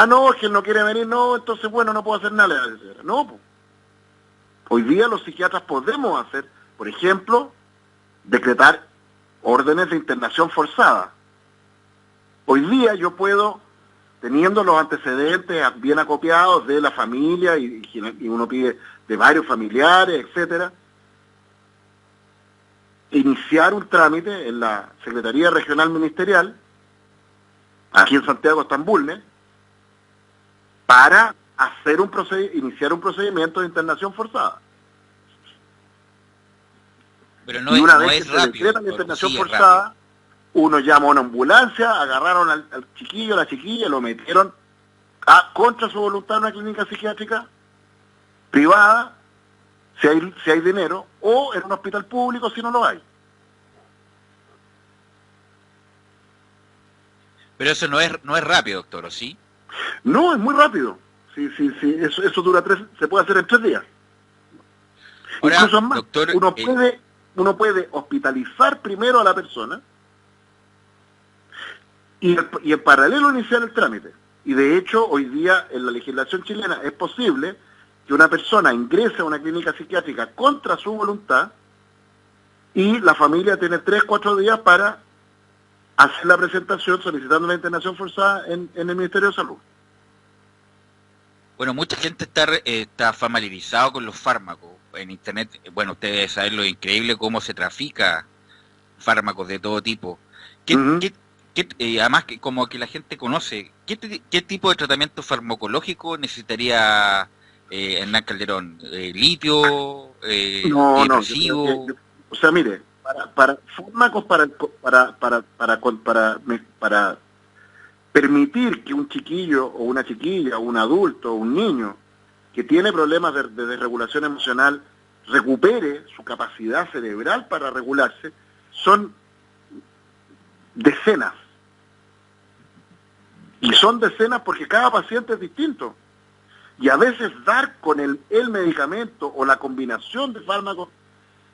No, es que él no quiere venir, no, entonces bueno, no puedo hacer nada. No, pues. Hoy día los psiquiatras podemos hacer, por ejemplo, decretar órdenes de internación forzada. Hoy día yo puedo, teniendo los antecedentes bien acopiados de la familia, y uno pide de varios familiares, etcétera, iniciar un trámite en la Secretaría Regional Ministerial, aquí en Santiago, Estambul, para iniciar un procedimiento de internación forzada. Pero no y una es, vez no que es se rápido, decreta la internación sí, forzada, uno llama a una ambulancia, agarraron al chiquillo, a la chiquilla, lo metieron contra su voluntad en una clínica psiquiátrica privada, si hay dinero, o en un hospital público si no lo hay. Pero eso no es rápido, doctor, ¿o sí? No, es muy rápido. Sí, eso dura se puede hacer en 3 días. Ahora, incluso más, doctor, uno puede hospitalizar primero a la persona y en paralelo iniciar el trámite. Y de hecho, hoy día en la legislación chilena es posible que una persona ingrese a una clínica psiquiátrica contra su voluntad y la familia tiene 3-4 días para hacer la presentación solicitando la internación forzada en el Ministerio de Salud. Bueno, mucha gente está familiarizado con los fármacos. En Internet, bueno, ustedes saben lo increíble cómo se trafica fármacos de todo tipo. Además, como que la gente conoce, ¿qué tipo de tratamiento farmacológico necesitaría Hernán Calderón? ¿Litio? ¿Depresivo? O sea, mire, para fármacos para permitir que un chiquillo o una chiquilla, o un adulto o un niño que tiene problemas de desregulación emocional recupere su capacidad cerebral para regularse, son decenas. Y son decenas porque cada paciente es distinto. Y a veces dar con el medicamento o la combinación de fármacos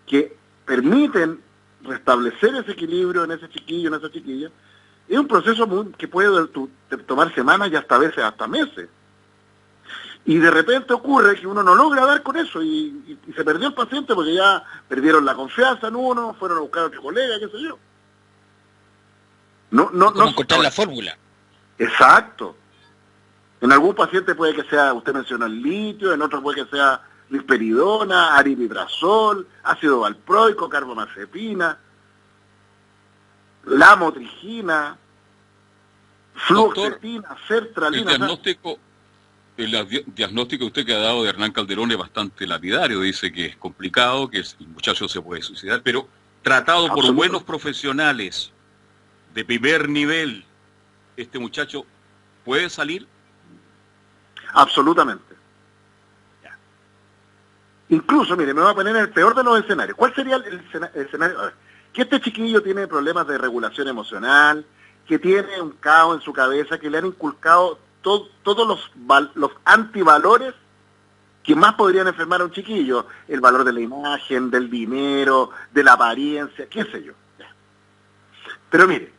que permiten restablecer ese equilibrio en ese chiquillo, en esa chiquilla, es un proceso que puede tomar semanas y hasta veces hasta meses. Y de repente ocurre que uno no logra dar con eso y se perdió el paciente porque ya perdieron la confianza en uno, fueron a buscar a otro colega, qué sé yo. No encontrar la fórmula. Exacto. En algún paciente puede que sea, usted mencionó el litio, en otro puede que sea risperidona, aripiprazol, ácido valproico, carbamazepina, lamotrigina, fluoxetina, sertralina. diagnóstico usted que ha dado de Hernán Calderón es bastante lapidario. Dice que es complicado, que el muchacho se puede suicidar, pero tratado por buenos profesionales de primer nivel, ¿este muchacho puede salir? Absolutamente. Ya. Incluso, mire, me voy a poner en el peor de los escenarios. ¿Cuál sería el escenario? A ver, que este chiquillo tiene problemas de regulación emocional, que tiene un caos en su cabeza, que le han inculcado todos los antivalores que más podrían enfermar a un chiquillo. El valor de la imagen, del dinero, de la apariencia, qué sé yo. Ya. Pero mire,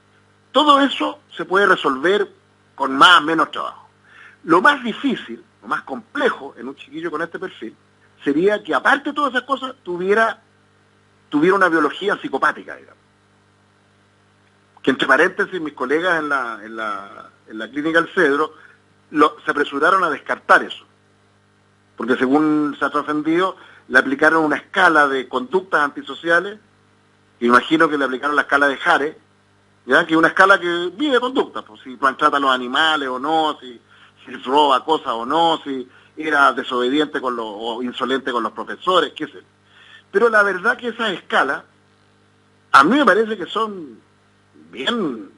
todo eso se puede resolver con más o menos trabajo. Lo más difícil, lo más complejo en un chiquillo con este perfil, sería que aparte de todas esas cosas, tuviera una biología psicopática, digamos. Que entre paréntesis, mis colegas en la clínica El Cedro se apresuraron a descartar eso. Porque según se ha trascendido, le aplicaron una escala de conductas antisociales, y imagino que le aplicaron la escala de Jare, ¿ya? Que es una escala que mide conductas, pues, si maltrata a los animales o no, si roba cosas o no, si era desobediente o insolente con los profesores, qué sé. Pero la verdad que esas escalas, a mí me parece que son bien,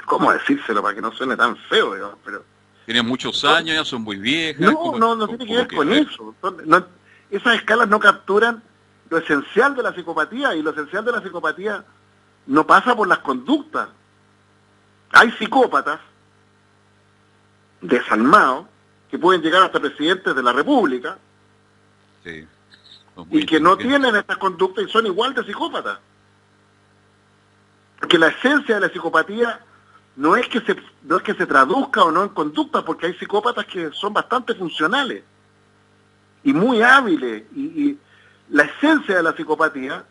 ¿cómo decírselo para que no suene tan feo, digamos? Pero tienen muchos años, ya son muy viejas. No tiene que ver con eso. Esas escalas no capturan lo esencial de la psicopatía, y lo esencial de la psicopatía no pasa por las conductas. Hay psicópatas desalmados que pueden llegar hasta presidentes de la República, sí, y que no tienen estas conductas y son igual de psicópatas. Porque la esencia de la psicopatía no es que se traduzca o no en conducta, porque hay psicópatas que son bastante funcionales y muy hábiles, y la esencia de la psicopatía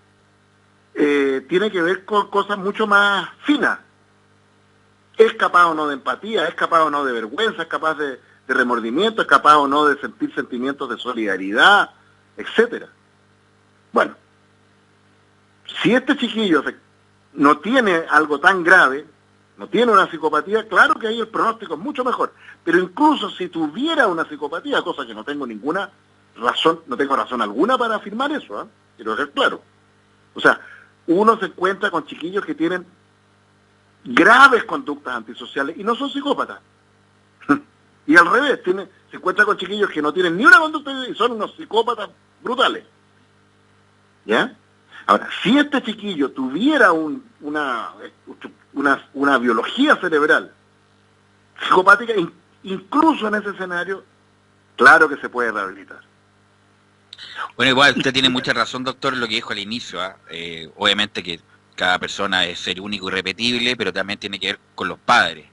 tiene que ver con cosas mucho más finas. Es capaz o no de empatía, es capaz o no de vergüenza, es capaz de remordimiento, es capaz o no de sentir sentimientos de solidaridad, etcétera. Bueno, si este chiquillo no tiene algo tan grave, no tiene una psicopatía, claro que ahí el pronóstico es mucho mejor. Pero incluso si tuviera una psicopatía, cosa que no tengo razón alguna para afirmar eso, ¿eh? Quiero ser claro. O sea, uno se encuentra con chiquillos que tienen graves conductas antisociales y no son psicópatas. Y al revés, se encuentra con chiquillos que no tienen ni una conducta y son unos psicópatas brutales. ¿Ya? Ahora, si este chiquillo tuviera una biología cerebral psicopática, incluso en ese escenario, claro que se puede rehabilitar. Bueno, igual usted tiene mucha razón, doctor, en lo que dijo al inicio. Obviamente que cada persona es ser único y repetible, pero también tiene que ver con los padres.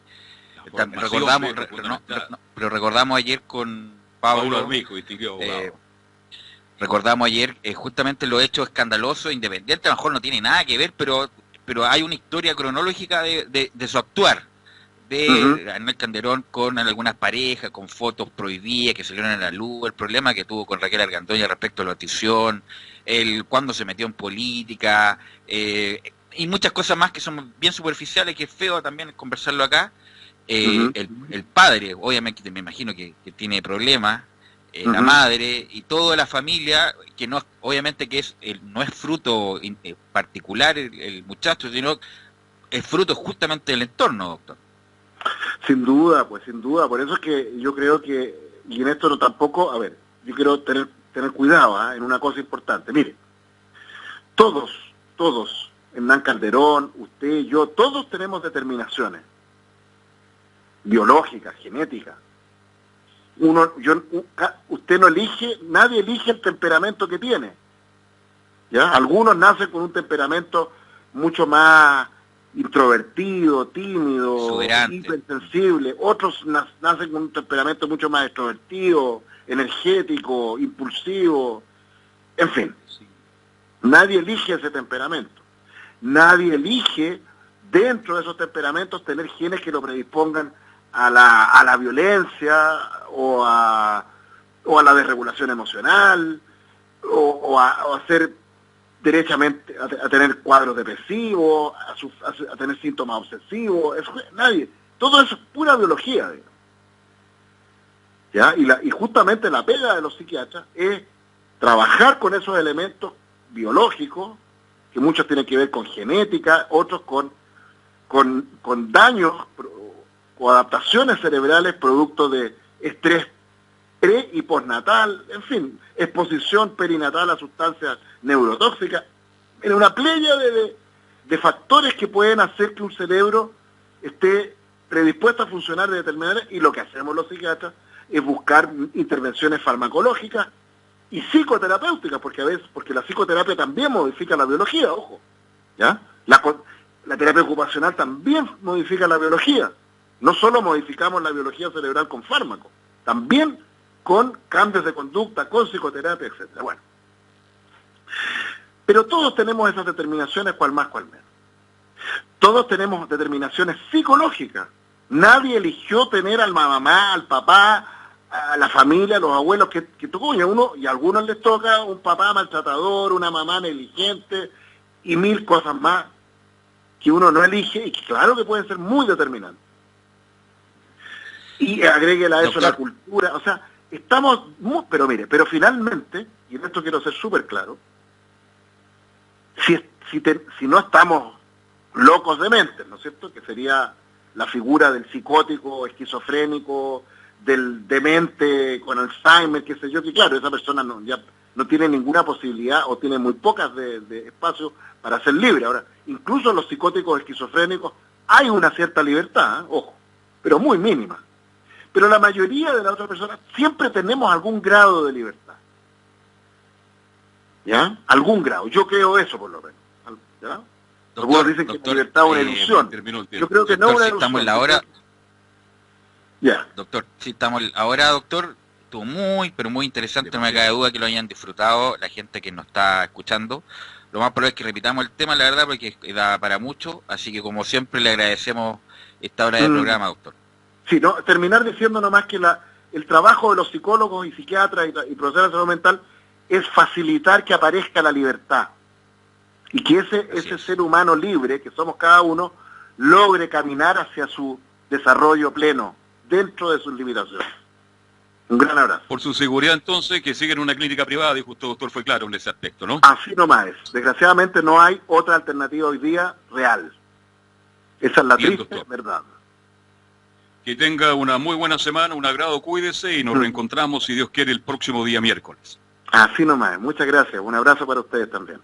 Recordamos ayer con Pablo Armijo, distinguido abogado. Recordamos ayer justamente los hechos escandalosos, Independiente, a lo mejor no tiene nada que ver, pero hay una historia cronológica de su actuar, de Hernán Calderón con algunas parejas, con fotos prohibidas que salieron a la luz, el problema que tuvo con Raquel Argandoña respecto a la notición, cuando se metió en política, y muchas cosas más que son bien superficiales, que es feo también conversarlo acá. El padre, obviamente, me imagino que tiene problemas, la madre y toda la familia, que no, obviamente que no es fruto particular el muchacho, sino es fruto justamente del entorno, doctor. Sin duda, por eso es que yo creo que, y en esto no tampoco, a ver, yo quiero tener cuidado en una cosa importante. Mire, todos, Hernán Calderón, usted, yo, todos tenemos determinaciones biológicas, genéticas. Usted no elige, nadie elige el temperamento que tiene. ¿Ya? Algunos nacen con un temperamento mucho más introvertido, tímido, hipersensible. Otros nacen con un temperamento mucho más extrovertido, energético, impulsivo. En fin, nadie elige ese temperamento. Nadie elige dentro de esos temperamentos tener genes que lo predispongan a la violencia o a la desregulación emocional o a ser derechamente, a tener cuadros depresivos, a tener síntomas obsesivos. Nadie. Todo eso es pura biología, digamos. ¿ya? Y justamente la pega de los psiquiatras es trabajar con esos elementos biológicos, que muchos tienen que ver con genética, otros con daños o adaptaciones cerebrales producto de estrés pre y postnatal, en fin, exposición perinatal a sustancias neurotóxicas, en una playa de factores que pueden hacer que un cerebro esté predispuesto a funcionar de determinada manera, y lo que hacemos los psiquiatras es buscar intervenciones farmacológicas y psicoterapéuticas, porque la psicoterapia también modifica la biología, ojo, ¿ya? La terapia ocupacional también modifica la biología. No solo modificamos la biología cerebral con fármacos, también con cambios de conducta, con psicoterapia, etcétera. Bueno, pero todos tenemos esas determinaciones, cual más, cual menos. Todos tenemos determinaciones psicológicas. Nadie eligió tener al mamá, al papá, a la familia, a los abuelos que tocó. Y a algunos les toca un papá maltratador, una mamá negligente y mil cosas más que uno no elige y que claro que pueden ser muy determinantes. Y agréguele a eso la cultura. O sea, estamos pero finalmente, y en esto quiero ser súper claro, si no estamos locos de mente, ¿no es cierto?, que sería la figura del psicótico, esquizofrénico, del demente con Alzheimer, qué sé yo, que claro, esa persona ya no tiene ninguna posibilidad o tiene muy pocas de espacio para ser libre. Ahora, incluso en los psicóticos esquizofrénicos hay una cierta libertad, ojo, pero muy mínima. Pero la mayoría de las otras personas siempre tenemos algún grado de libertad. ¿Ya? Algún grado. Yo creo eso, por lo menos. ¿Ya? Algunos dicen que la libertad es una ilusión. Yo creo que no es una ilusión. Estamos en la hora. Ya. Doctor, sí, estamos ahora, doctor. Estuvo pero muy interesante. No me cabe duda que lo hayan disfrutado la gente que nos está escuchando. Lo más probable es que repitamos el tema, la verdad, porque da para mucho. Así que, como siempre, le agradecemos esta hora del programa, doctor. Sí, no, terminar diciendo nomás que el trabajo de los psicólogos y psiquiatras y profesionales de salud mental es facilitar que aparezca la libertad y que ese ser humano libre, que somos cada uno, logre caminar hacia su desarrollo pleno, dentro de sus limitaciones. Un gran abrazo. Por su seguridad, entonces, que siga en una clínica privada, dijo usted, doctor, fue claro en ese aspecto, ¿no? Así nomás es. Desgraciadamente no hay otra alternativa hoy día real. Esa es la triste verdad. Que tenga una muy buena semana, un agrado, cuídese y nos reencontramos, si Dios quiere, el próximo día miércoles. Así nomás. Muchas gracias. Un abrazo para ustedes también.